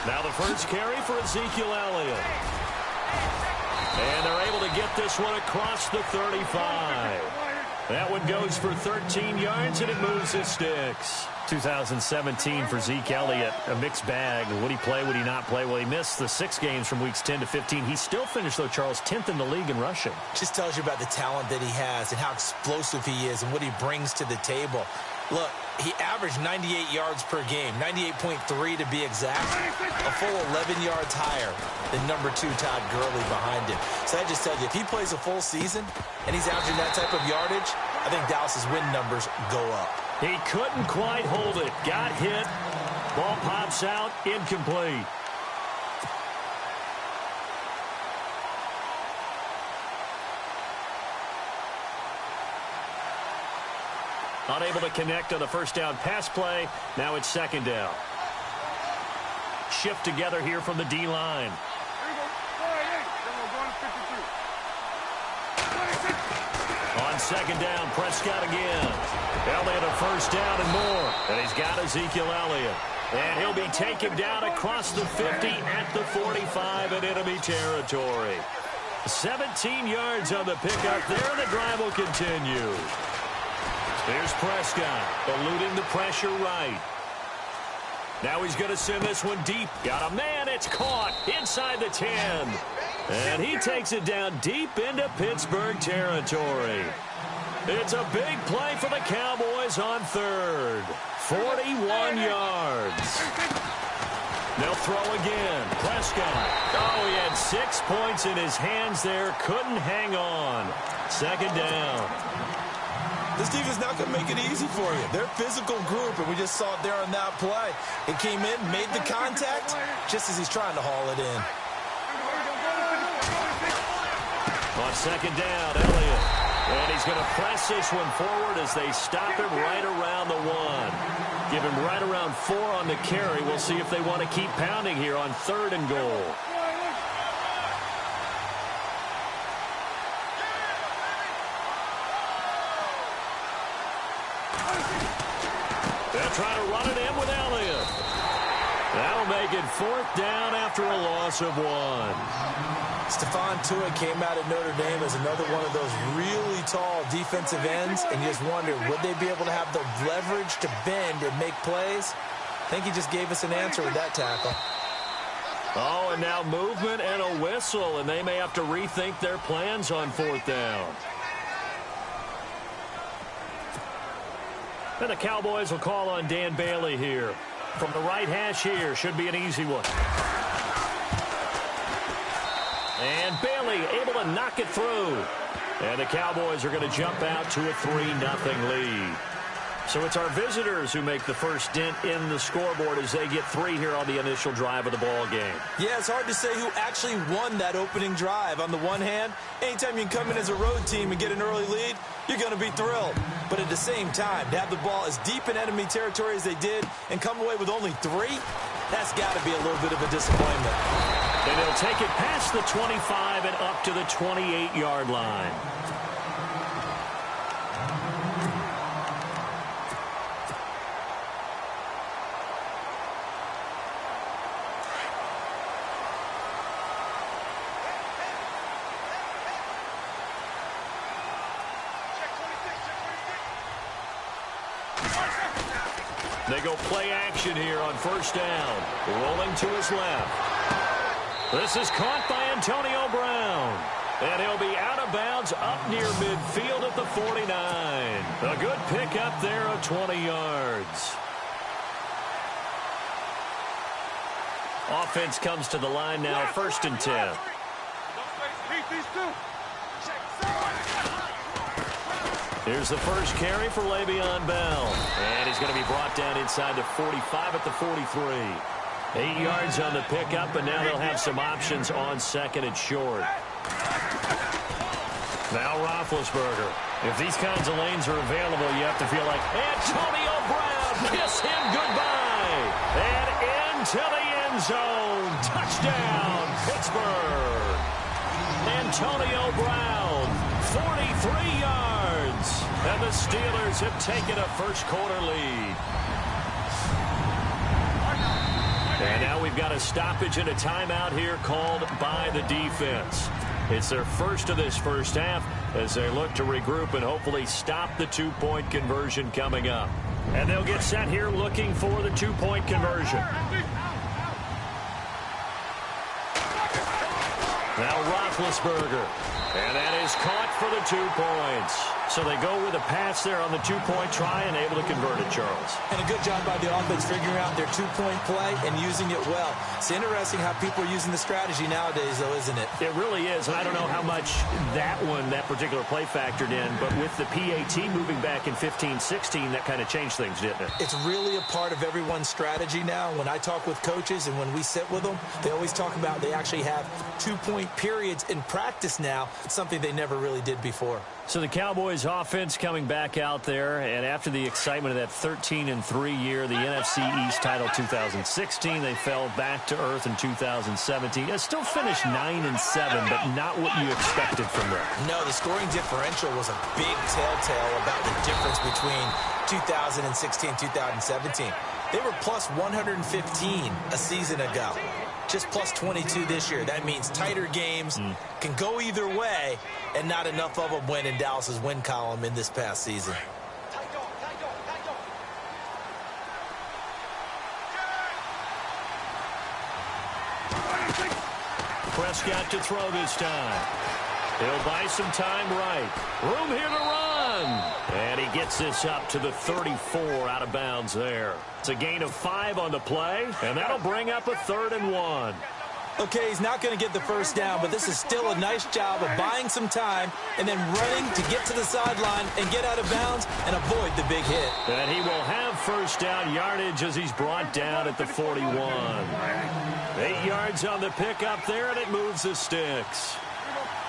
Now the first carry for Ezekiel Elliott. And they're able to get this one across the 35. That one goes for 13 yards, and it moves his sticks. 2017 for Zeke Elliott, a mixed bag. Would he play, would he not play? Well, he missed the 6 games from weeks 10 to 15. He still finished, though, Charles, 10th in the league in rushing. Just tells you about the talent that he has and how explosive he is and what he brings to the table. Look, he averaged 98 yards per game, 98.3 to be exact, a full 11 yards higher than number 2 Todd Gurley behind him. So that just tells you, if he plays a full season and he's averaging that type of yardage, I think Dallas's win numbers go up. He couldn't quite hold it. Got hit. Ball pops out. Incomplete. Unable to connect on the first down pass play. Now it's second down. Shift together here from the D-line. On second down, Prescott again. Elliott a first down and more. And he's got Ezekiel Elliott. And he'll be taken down across the 50 at the 45 in enemy territory. 17 yards on the pickup there. The drive will continue. Here's Prescott, eluding the pressure right. Now he's going to send this one deep. Got a man, it's caught inside the 10. And he takes it down deep into Pittsburgh territory. It's a big play for the Cowboys on third. 41 yards. They'll throw again. Prescott. Oh, he had 6 points in his hands there. Couldn't hang on. Second down. This defense is not going to make it easy for you. They're a physical group, and we just saw it there on that play. It came in, made the contact, just as he's trying to haul it in. On second down, Elliott. And he's going to press this one forward as they stop him right around the 1. Give him right around 4 on the carry. We'll see if they want to keep pounding here on third and goal. They'll try to run it in with Elliott. That'll make it fourth down after a loss of 1. Stephon Tuitt came out at Notre Dame as another one of those really tall defensive ends, and you just wonder, would they be able to have the leverage to bend and make plays? I think he just gave us an answer with that tackle. Oh, and now movement and a whistle, and they may have to rethink their plans on fourth down. And the Cowboys will call on Dan Bailey here. From the right hash here, should be an easy one. And Bailey able to knock it through. And the Cowboys are going to jump out to a 3-0 lead. So it's our visitors who make the first dent in the scoreboard as they get 3 here on the initial drive of the ball game. Yeah, it's hard to say who actually won that opening drive. On the one hand, anytime you can come in as a road team and get an early lead, you're going to be thrilled. But at the same time, to have the ball as deep in enemy territory as they did and come away with only 3, that's got to be a little bit of a disappointment. And they'll take it past the 25 and up to the 28-yard line. They go play action here on first down. Rolling to his left. This is caught by Antonio Brown. And he'll be out of bounds up near midfield at the 49. A good pickup there of 20 yards. Offense comes to the line now, first and 10. Here's the first carry for Le'Veon Bell. And he's going to be brought down inside the 45 at the 43. 8 yards on the pickup, and now they'll have some options on second and short. Now Roethlisberger. If these kinds of lanes are available, you have to feel like Antonio Brown, kiss him goodbye. And into the end zone. Touchdown, Pittsburgh. Antonio Brown, 43 yards. And the Steelers have taken a first quarter lead. And now we've got a stoppage and a timeout here called by the defense. It's their first of this first half as they look to regroup and hopefully stop the two-point conversion coming up. And they'll get set here looking for the two-point conversion. Now Roethlisberger. And that is caught for the 2 points. So they go with a pass there on the two-point try and able to convert it, Charles. And a good job by the offense figuring out their two-point play and using it well. It's interesting how people are using the strategy nowadays, though, isn't it? It really is. And I don't know how much that particular play factored in, but with the PAT moving back in 15-16, that kind of changed things, didn't it? It's really a part of everyone's strategy now. When I talk with coaches and when we sit with them, they always talk about they actually have two-point periods in practice now. It's something they never really did before. So the Cowboys offense coming back out there, and after the excitement of that 13-3 year, the NFC East title 2016, they fell back to earth in 2017. They still finished 9-7, but not what you expected from them. No, the scoring differential was a big telltale about the difference between 2016 and 2017. They were plus 115 a season ago. Just plus 22 this year. That means tighter games can go either way, and not enough of them win in Dallas's win column in this past season. Prescott to throw this time. He'll buy some time right. Room here to run. And he gets this up to the 34 out of bounds there. It's a gain of 5 on the play, and that'll bring up a 3rd and 1. Okay, he's not going to get the first down, but this is still a nice job of buying some time and then running to get to the sideline and get out of bounds and avoid the big hit. And he will have first down yardage as he's brought down at the 41. 8 yards on the pickup there, and it moves the sticks.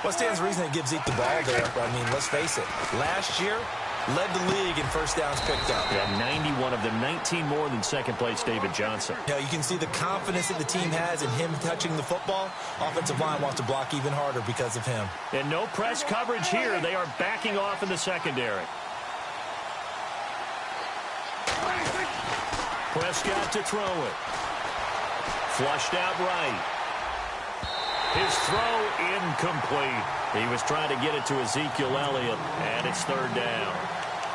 What stands to reason it gives Zeke the ball there? I mean, let's face it. Last year, led the league in first downs picked up. Yeah, 91 of them, 19 more than second-place David Johnson. You know, you can see the confidence that the team has in him touching the football. Offensive line wants to block even harder because of him. And no press coverage here. They are backing off in the secondary. Prescott to throw it. Flushed out right. His throw incomplete. He was trying to get it to Ezekiel Elliott, and it's 3rd down.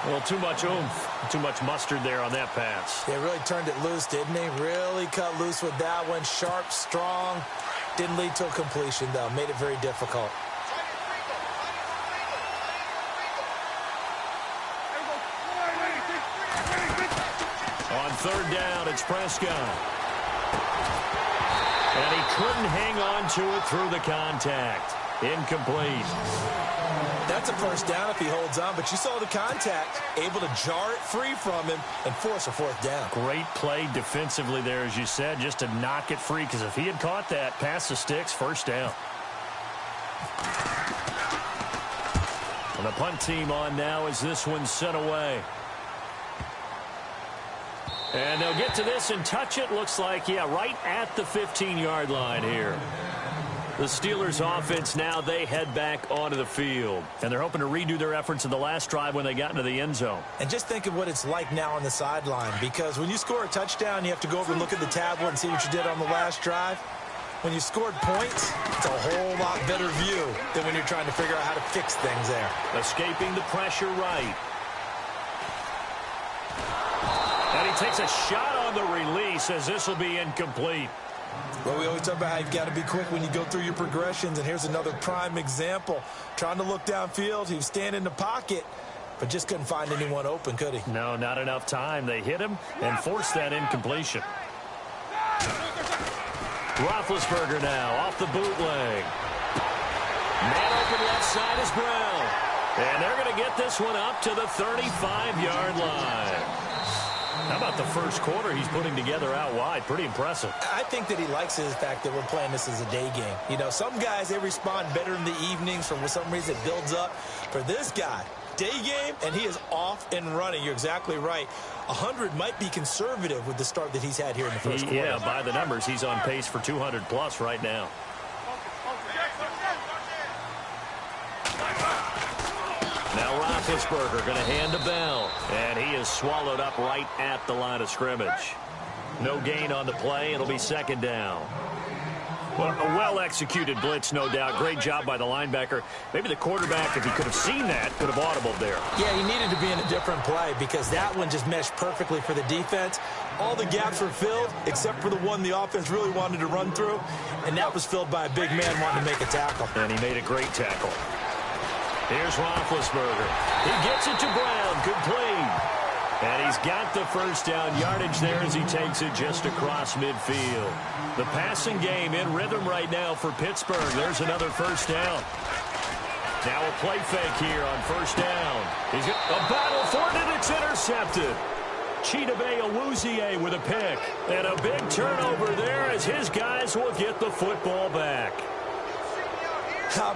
Well, too much oomph, too much mustard there on that pass. They really turned it loose, didn't he? Really cut loose with that one. Sharp, strong. Didn't lead to a completion, though. Made it very difficult. On 3rd down, it's Prescott. And he couldn't hang on to it through the contact. Incomplete. That's a first down if he holds on, but you saw the contact. Able to jar it free from him and force a 4th down. Great play defensively there, as you said, just to knock it free, because if he had caught that, past the sticks, first down. And the punt team on now as this one's sent away. And they'll get to this and touch it. Looks like, yeah, right at the 15-yard line here. The Steelers offense now, they head back onto the field. And they're hoping to redo their efforts in the last drive when they got into the end zone. And just think of what it's like now on the sideline. Because when you score a touchdown, you have to go over and look at the tablet and see what you did on the last drive. When you scored points, it's a whole lot better view than when you're trying to figure out how to fix things there. Escaping the pressure right. And he takes a shot on the release as this will be incomplete. Well, we always talk about how you've got to be quick when you go through your progressions, and here's another prime example. Trying to look downfield, he was standing in the pocket, but just couldn't find anyone open, could he? No, not enough time. They hit him and forced that incompletion. Roethlisberger now off the bootleg. Man open left side is Brown. And they're going to get this one up to the 35-yard line. How about the first quarter he's putting together out wide? Pretty impressive. I think that he likes the fact that we're playing this as a day game. You know, some guys, they respond better in the evenings. For some reason, it builds up. For this guy, day game, and he is off and running. You're exactly right. 100 might be conservative with the start that he's had here in the first quarter. Yeah, by the numbers, he's on pace for 200-plus right now. Now Roethlisberger going to hand to Bell, and he is swallowed up right at the line of scrimmage. No gain on the play. It'll be second down. Well, a well-executed blitz, no doubt. Great job by the linebacker. Maybe the quarterback, if he could have seen that, could have audibled there. Yeah, he needed to be in a different play because that one just meshed perfectly for the defense. All the gaps were filled except for the one the offense really wanted to run through, and that was filled by a big man wanting to make a tackle. And he made a great tackle. Here's Roethlisberger. He gets it to Brown. Complete. And he's got the first down yardage there as he takes it just across midfield. The passing game in rhythm right now for Pittsburgh. There's another first down. Now a play fake here on first down. He's got a battle for it, and it's intercepted. Chidobe Awuzie with a pick. And a big turnover there as his guys will get the football back.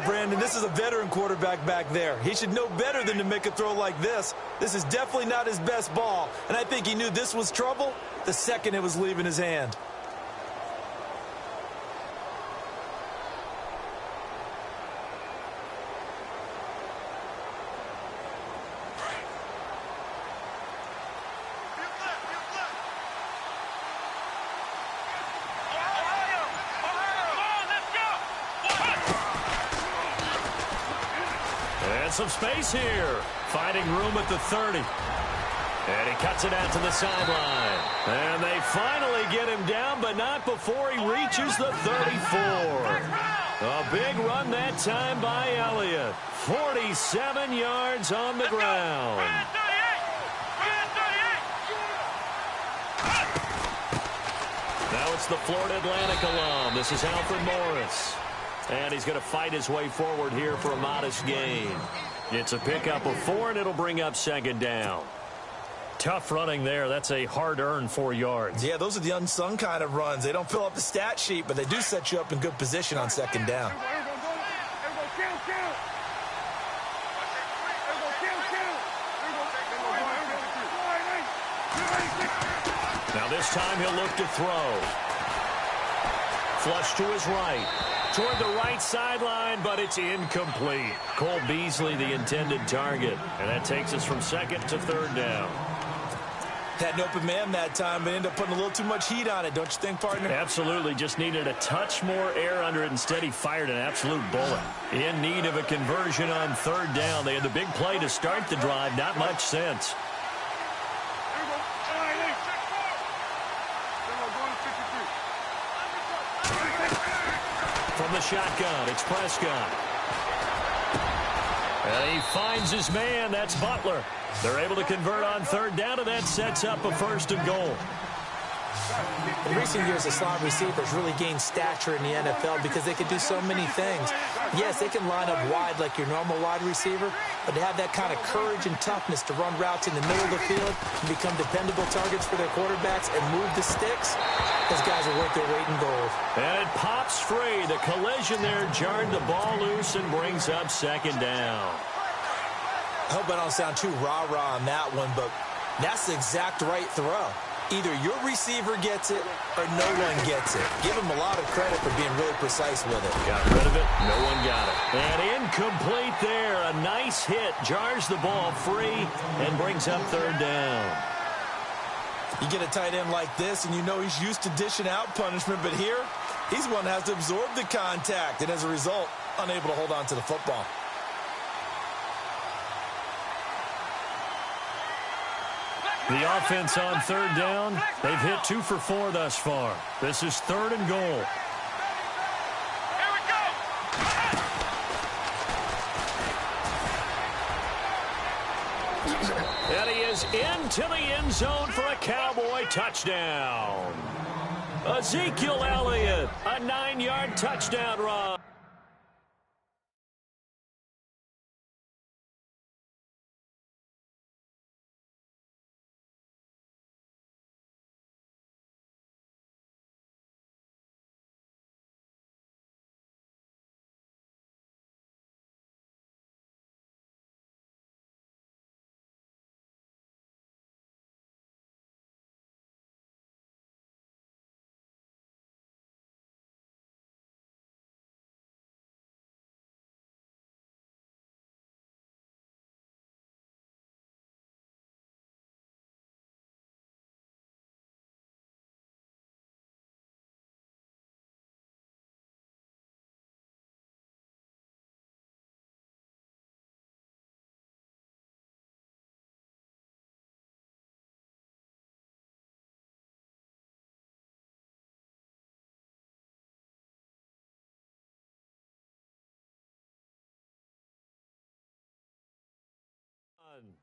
Brandon, this is a veteran quarterback back there. He should know better than to make a throw like this. This is definitely not his best ball, and I think he knew this was trouble the second it was leaving his hand. Some space here. Finding room at the 30. And he cuts it out to the sideline. And they finally get him down, but not before he reaches the 34. A big run that time by Elliott. 47 yards on the ground. Now it's the Florida Atlantic alum. This is Alfred Morris. And he's going to fight his way forward here for a modest gain. It's a pickup of 4, and it'll bring up second down. Tough running there. That's a hard-earned 4 yards. Yeah, those are the unsung kind of runs. They don't fill up the stat sheet, but they do set you up in good position on second down. Now this time he'll look to throw. Flush to his right. Toward the right sideline, but it's incomplete. Cole Beasley, the intended target. And that takes us from second to third down. Had an open man that time, but ended up putting a little too much heat on it, don't you think, partner? Absolutely. Just needed a touch more air under it. Instead, he fired an absolute bullet. In need of a conversion on third down. They had the big play to start the drive. Not much sense. From the shotgun, it's Prescott. And he finds his man. That's Butler. They're able to convert on third down, and that sets up a first and goal. In recent years, the slot receivers really gained stature in the NFL because they can do so many things. Yes, they can line up wide like your normal wide receiver, but to have that kind of courage and toughness to run routes in the middle of the field and become dependable targets for their quarterbacks and move the sticks, those guys are worth their weight in gold. And it pops free. The collision there jarred the ball loose and brings up second down. I hope I don't sound too rah-rah on that one, but that's the exact right throw. Either your receiver gets it or no one gets it. Give him a lot of credit for being really precise with it. Got rid of it. No one got it. And incomplete there. A nice hit. Jars the ball free and brings up third down. You get a tight end like this, and you know he's used to dishing out punishment, but here, he's one that has to absorb the contact, and as a result, unable to hold on to the football. The offense on third down, they've hit 2 for 4 thus far. This is third and goal. Here we go. And he is into the end zone for a Cowboy touchdown. Ezekiel Elliott, a 9-yard touchdown run.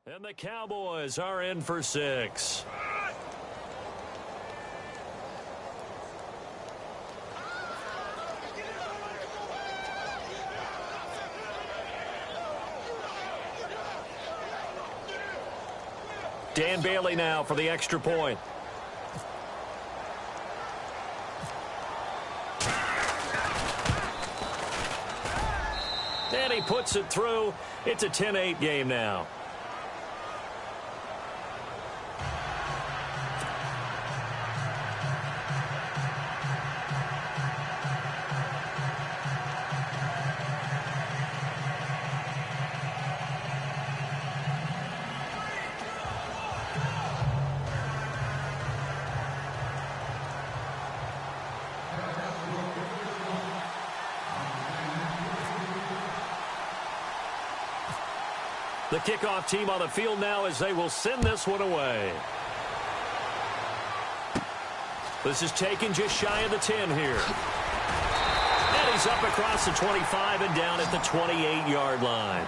And the Cowboys are in for 6. Dan Bailey now for the extra point. And he puts it through. It's a 10-8 game now. The kickoff team on the field now as they will send this one away. This is taken just shy of the 10 here. And he's up across the 25 and down at the 28-yard line.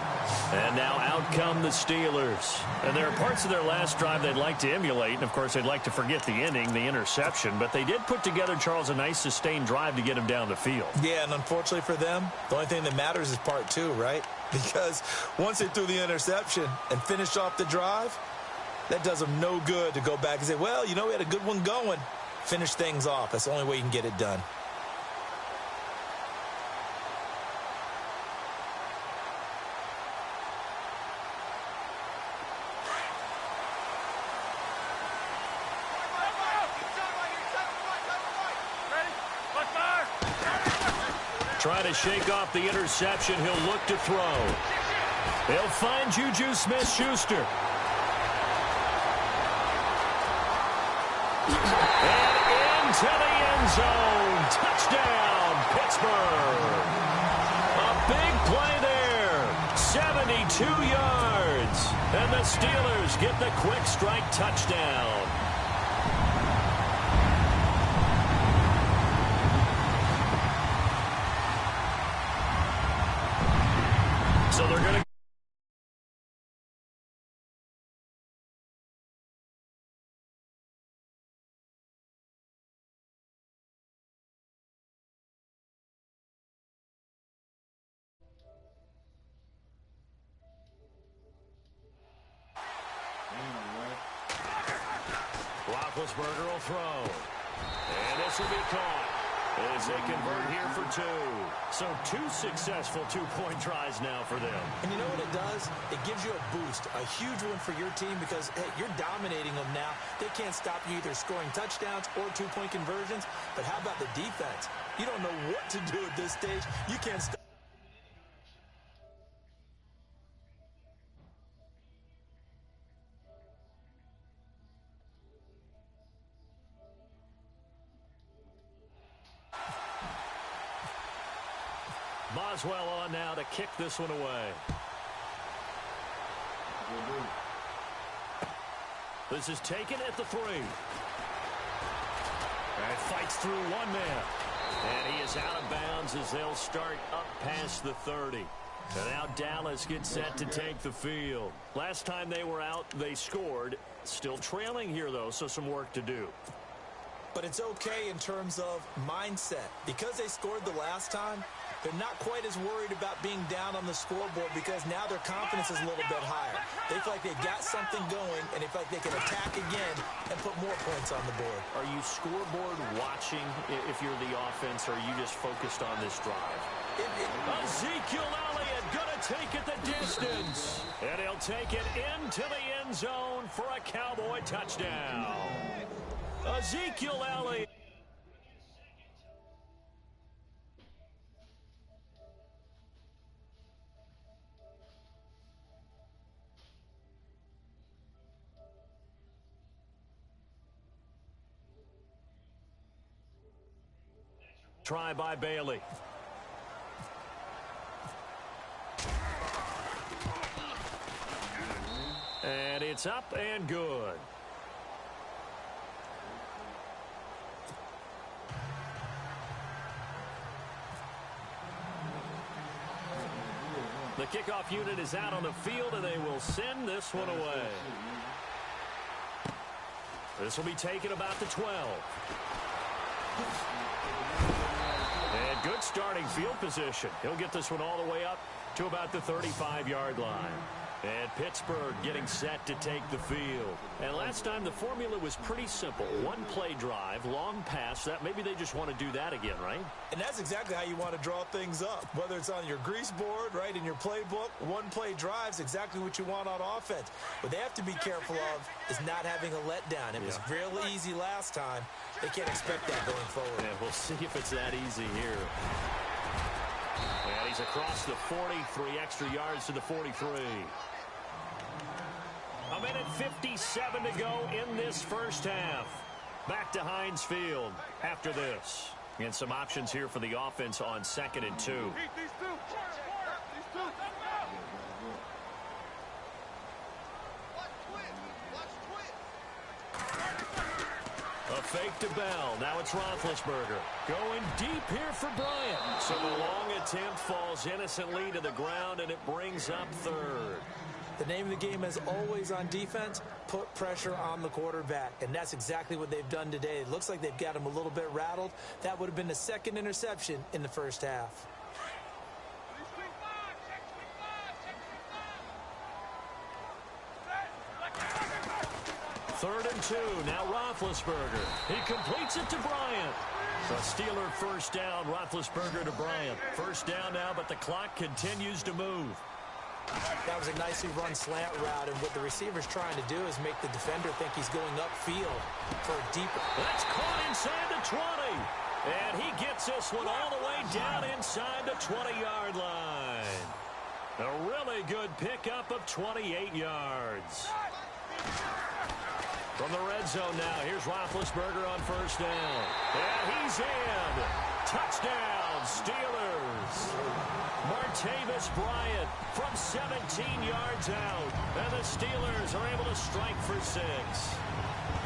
And now out come the Steelers. And there are parts of their last drive they'd like to emulate. And, of course, they'd like to forget the inning, the interception. But they did put together, Charles, a nice sustained drive to get him down the field. Yeah, and unfortunately for them, the only thing that matters is part 2, right? Because once they threw the interception and finished off the drive, that does them no good to go back and say, well, you know, we had a good one going. Finish things off. That's the only way you can get it done. Trying to shake off the interception. He'll look to throw. He'll find Juju Smith-Schuster. And into the end zone. Touchdown, Pittsburgh. A big play there. 72 yards. And the Steelers get the quick strike touchdown. So they're going to... Roethlisberger will throw. And this will be caught as they convert here for 2. So 2 successful two-point tries now for them. And you know what it does? It gives you a boost, a huge one for your team because, hey, you're dominating them now. They can't stop you either scoring touchdowns or two-point conversions. But how about the defense? You don't know what to do at this stage. You can't stop. Boswell on now to kick this one away. This is taken at the 3. And fights through one man. And he is out of bounds as they'll start up past the 30. And now Dallas gets set to take the field. Last time they were out, they scored. Still trailing here, though, so some work to do. But it's okay in terms of mindset. Because they scored the last time, they're not quite as worried about being down on the scoreboard because now their confidence is a little bit higher. They feel like they've got something going, and they feel like they can attack again and put more points on the board. Are you scoreboard watching if you're the offense, or are you just focused on this drive? Ezekiel Elliott going to take it the distance. And he'll take it into the end zone for a Cowboy touchdown. Ezekiel Elliott. Try by Bailey. And it's up and good. The kickoff unit is out on the field, and they will send this one away. This will be taken about the 12. And good starting field position. He'll get this one all the way up to about the 35-yard line. And Pittsburgh getting set to take the field. And last time the formula was pretty simple. One play drive, long pass. That maybe they just want to do that again, right? And that's exactly how you want to draw things up. Whether it's on your grease board, right, in your playbook, one play drive is exactly what you want on offense. What they have to be careful of is not having a letdown. It was real easy last time. They can't expect that going forward. Yeah, we'll see if it's that easy here. And he's across the 40, 3 extra yards to the 43. A minute 57 to go in this first half. Back to Heinz Field after this. And some options here for the offense on 2nd and 2. A fake to Bell. Now it's Roethlisberger. Going deep here for Bryant. So the long attempt falls innocently to the ground, and it brings up 3rd. The name of the game is always on defense, put pressure on the quarterback. And that's exactly what they've done today. It looks like they've got him a little bit rattled. That would have been the 2nd interception in the first half. 3rd and 2. Now Roethlisberger. He completes it to Bryant. A Steeler first down. Roethlisberger to Bryant. First down now, but the clock continues to move. That was a nicely run slant route, and what the receiver's trying to do is make the defender think he's going upfield for a deeper. That's caught inside the 20. And he gets this one all the way down inside the 20-yard line. A really good pickup of 28 yards. From the red zone now, here's Roethlisberger on first down. And he's in. Touchdown, Steelers. Martavis Bryant from 17 yards out. And the Steelers are able to strike for 6.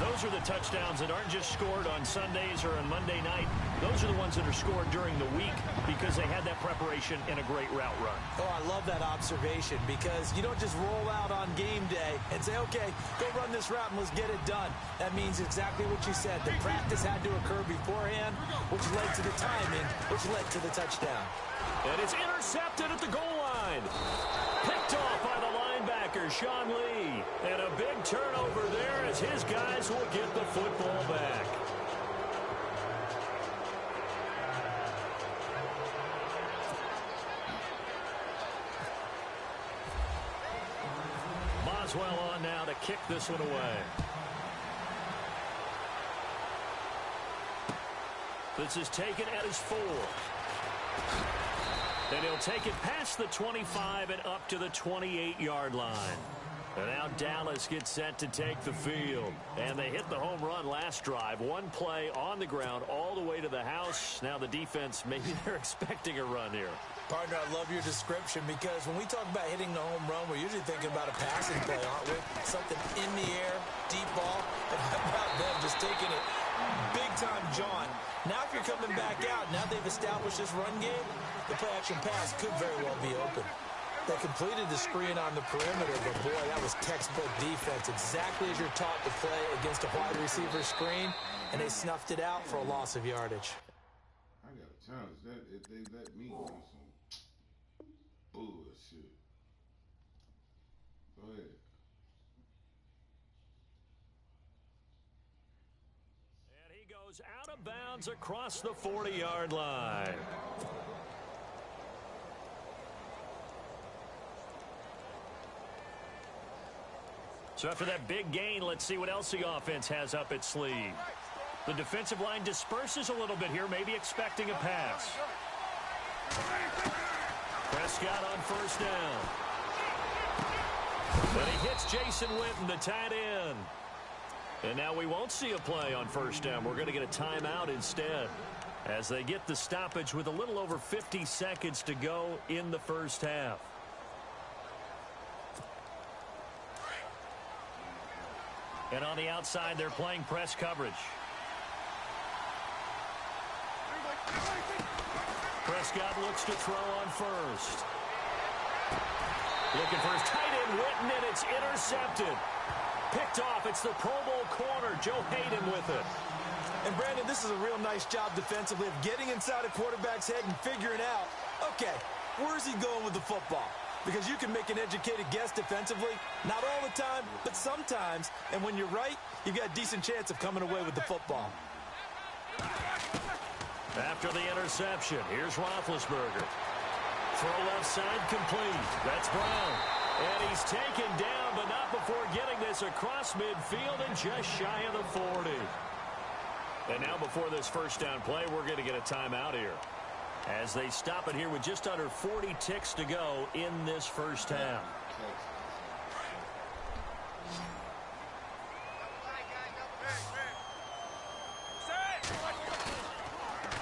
Those are the touchdowns that aren't just scored on Sundays or on Monday night. Those are the ones that are scored during the week because they had that preparation and a great route run. Oh, I love that observation because you don't just roll out on game day and say, okay, go run this route and let's get it done. That means exactly what you said. The practice had to occur beforehand, which led to the timing, which led to the touchdown. And it's intercepted at the goal line. Picked off by the linebacker, Sean Lee. And a big turnover there as his guys will get the football back. Boswell on now to kick this one away. This is taken at his 4. And he'll take it past the 25 and up to the 28-yard line. And now Dallas gets set to take the field. And they hit the home run last drive. One play on the ground all the way to the house. Now the defense, maybe they're expecting a run here. Partner, I love your description because when we talk about hitting the home run, we're usually thinking about a passing play, aren't we? Something in the air, deep ball. But how about them just taking it big-time jaunt? Now if you're coming back out, now they've established this run game, the play-action pass could very well be open. They completed the screen on the perimeter, but boy, that was textbook defense. Exactly as you're taught to play against a wide receiver screen, and they snuffed it out for a loss of yardage. I got to challenge that if they let me do some bullshit. Go ahead. And he goes out of bounds across the 40-yard line. So after that big gain, let's see what else the offense has up its sleeve. The defensive line disperses a little bit here, maybe expecting a pass. Prescott on first down. But he hits Jason Witten, the tight end. And now we won't see a play on first down. We're going to get a timeout instead as they get the stoppage with a little over 50 seconds to go in the first half. And on the outside, they're playing press coverage. Prescott looks to throw on first. Looking for his tight end, Witten, and it's intercepted. Picked off. It's the Pro Bowl corner, Joe Hayden, with it. And, Brandon, this is a real nice job defensively of getting inside a quarterback's head and figuring out, okay, where's he going with the football? Because you can make an educated guess defensively, not all the time, but sometimes. And when you're right, you've got a decent chance of coming away with the football. After the interception, here's Roethlisberger. Throw left side complete. That's Brown. And he's taken down, but not before getting this across midfield and just shy of the 40. And now before this first down play, we're going to get a timeout here, as they stop it here with just under 40 ticks to go in this first half.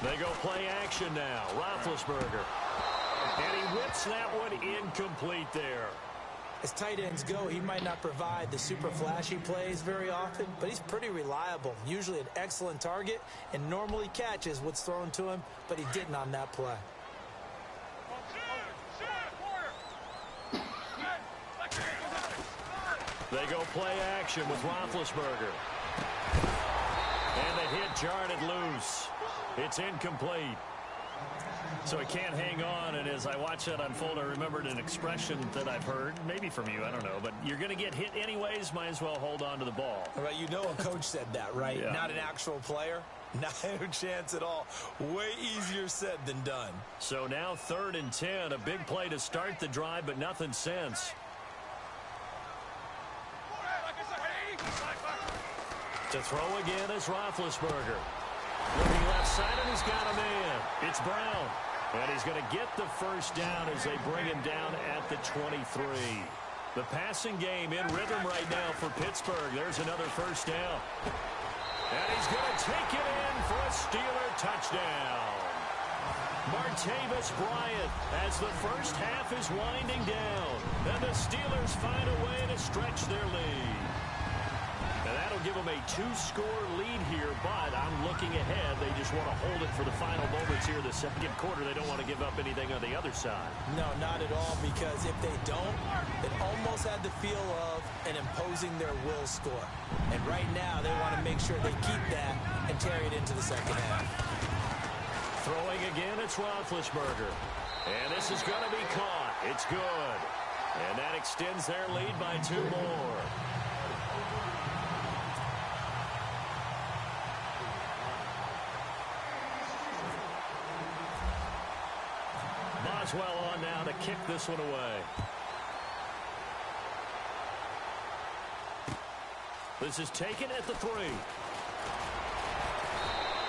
They go play action now. Roethlisberger. And he whips that one incomplete there. As tight ends go, he might not provide the super flashy plays very often, but he's pretty reliable. Usually an excellent target and normally catches what's thrown to him, but he didn't on that play. They go play action with Roethlisberger. And the hit jarred it loose. It's incomplete. So he can't hang on, and as I watch that unfold, I remembered an expression that I've heard, maybe from you, I don't know, but you're going to get hit anyways, might as well hold on to the ball. Right, you know a coach said that, right? Yeah. Not an actual player. Not a chance at all. Way easier said than done. So now 3rd and 10, a big play to start the drive, but nothing since. To throw again is Roethlisberger. Looking left side, and he's got a man. It's Brown. And he's going to get the first down as they bring him down at the 23. The passing game in rhythm right now for Pittsburgh. There's another first down. And he's going to take it in for a Steeler touchdown. Martavis Bryant as the first half is winding down. And the Steelers find a way to stretch their lead. And that'll give them a 2-score lead here, but I'm looking ahead. They just want to hold it for the final moments here in the second quarter. They don't want to give up anything on the other side. No, not at all, because if they don't, it almost had the feel of an imposing their will score. And right now, they want to make sure they keep that and carry it into the second half. Throwing again, it's Roethlisberger. And this is going to be caught. It's good. And that extends their lead by 2 more. Boswell on now to kick this one away. This is taken at the 3.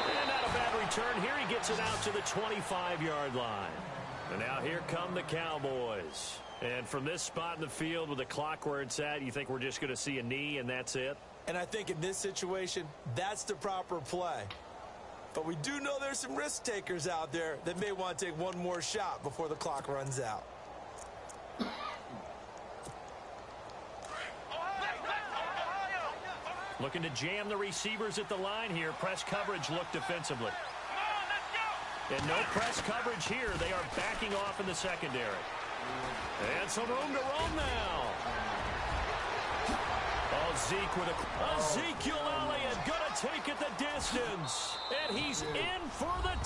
And not a bad return. Here he gets it out to the 25-yard line. And now here come the Cowboys. And from this spot in the field with the clock where it's at, you think we're just going to see a knee and that's it? And I think in this situation, that's the proper play. But we do know there's some risk takers out there that may want to take one more shot before the clock runs out. Looking to jam the receivers at the line here. Press coverage look defensively. And no press coverage here. They are backing off in the secondary. And some room to roam now. Oh, Zeke with Ezekiel Elliott going to take it the distance. And he's in for the